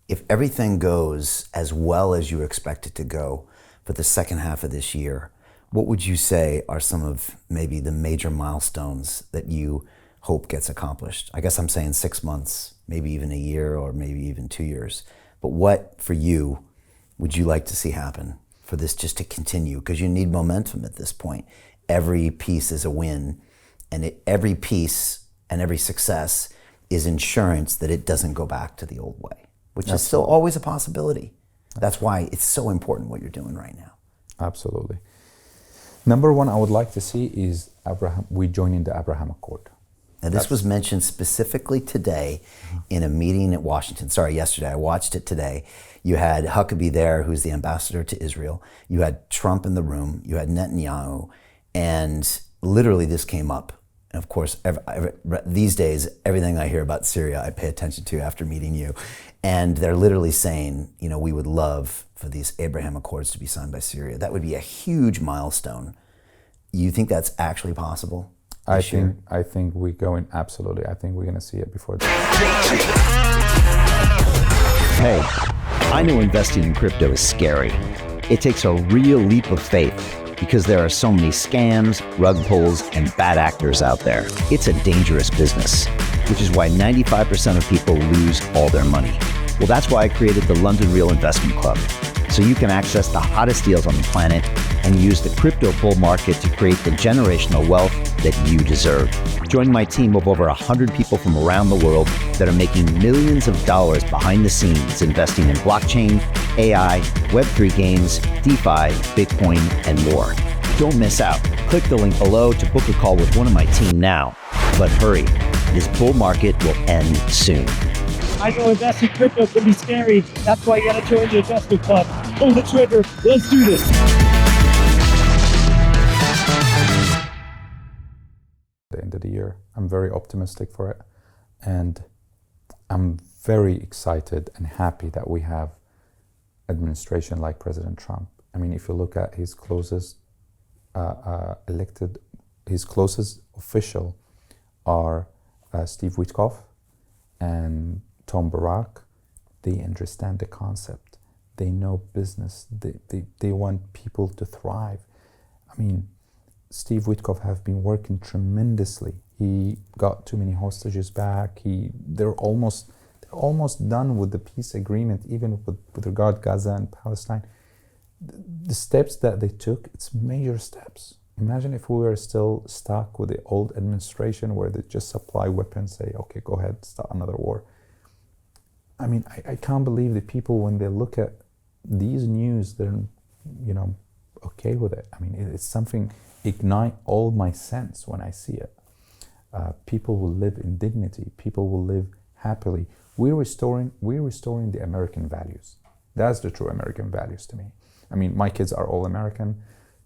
if everything goes as well as you expect it to go for the second half of this year, what would you say are some of maybe the major milestones that you hope gets accomplished? I guess I'm saying 6 months, maybe even a year, or maybe even 2 years. But what, for you, would you like to see happen for this just to continue? Because you need momentum at this point. Every piece is a win, and every piece and every success is insurance that it doesn't go back to the old way, which is still always a possibility. That's why it's so important what you're doing right now. Absolutely. Number one, I would like to see is we joining the Abraham Accord. Now, this was mentioned specifically today in a meeting at Washington. Sorry, yesterday. I watched it today. You had Huckabee there, who's the ambassador to Israel. You had Trump in the room. You had Netanyahu. And literally this came up. And of course, these days, everything I hear about Syria, I pay attention to after meeting you. And they're literally saying, you know, we would love for these Abraham Accords to be signed by Syria. That would be a huge milestone. You think that's actually possible? I think we're going, absolutely. I think we're going to see it before that. Hey, I know investing in crypto is scary. It takes a real leap of faith because there are so many scams, rug pulls, and bad actors out there. It's a dangerous business, which is why 95% of people lose all their money. Well, that's why I created the London Real Investment Club, so you can access the hottest deals on the planet and use the crypto bull market to create the generational wealth that you deserve. Join my team of over 100 people from around the world that are making millions of dollars behind the scenes investing in blockchain, AI, Web3 games, DeFi, Bitcoin, and more. Don't miss out. Click the link below to book a call with one of my team now. But hurry, this bull market will end soon. I know investing in crypto can be scary. That's why you gotta join the investment club. Pull the trigger. Let's do this. The end of the year, I'm very optimistic for it. And I'm very excited and happy that we have administration like President Trump. I mean, if you look at his closest his closest official are Steve Witkoff and Tom Barak. They understand the concept. They know business. They want people to thrive. I mean, Steve Witkoff have been working tremendously. He got too many hostages back. They're almost done with the peace agreement, even with regard Gaza and Palestine. The steps that they took, it's major steps. Imagine if we were still stuck with the old administration where they just supply weapons, say, okay, go ahead, start another war. I mean, I can't believe the people, when they look at these news, they're, you know, okay with it. I mean, it's something ignite all my sense when I see it. People will live in dignity. People will live happily. We're restoring the American values. That's the true American values to me. I mean, my kids are all American.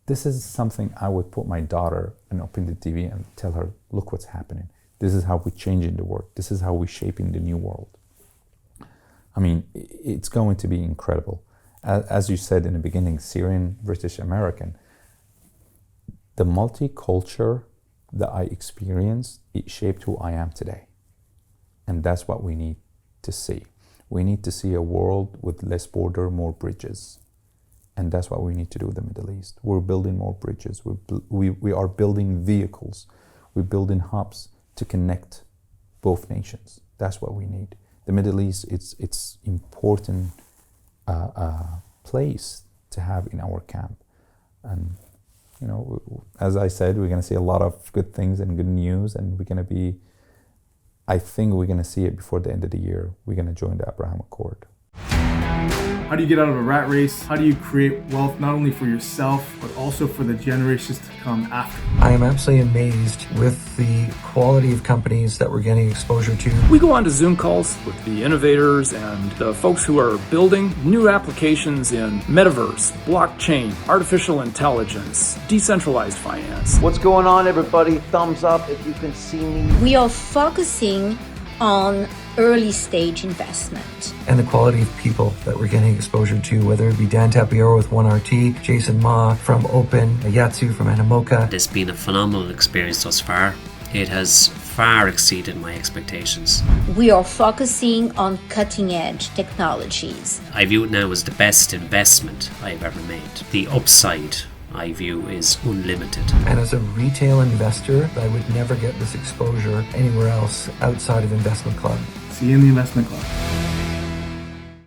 This is something I would put my daughter and open the TV and tell her, look what's happening. This is how we're changing the world. This is how we're shaping the new world. I mean, it's going to be incredible. As you said in the beginning, Syrian, British, American, the multicultural that I experienced, it shaped who I am today. And that's what we need to see. We need to see a world with less border, more bridges. And that's what we need to do in the Middle East. We're building more bridges. We are building vehicles. We're building hubs to connect both nations. That's what we need. The Middle East, it's important place to have in our camp. And, you know, as I said, we're going to see a lot of good things and good news, and we're going to be, I think we're going to see it before the end of the year. We're going to join the Abraham Accord. How do you get out of a rat race? How do you create wealth not only for yourself, but also for the generations to come after? I am absolutely amazed with the quality of companies that we're getting exposure to. We go on to Zoom calls with the innovators and the folks who are building new applications in metaverse, blockchain, artificial intelligence, decentralized finance. What's going on, everybody? Thumbs up if you can see me. We are focusing on early stage investment. And the quality of people that we're getting exposure to, whether it be Dan Tapiero with 1RT, Jason Ma from Open, Yatsu from Animoca. It's been a phenomenal experience thus far. It has far exceeded my expectations. We are focusing on cutting-edge technologies. I view it now as the best investment I've ever made. The upside, I view, is unlimited. And as a retail investor, I would never get this exposure anywhere else outside of Investment Club. See you in the Investment Club.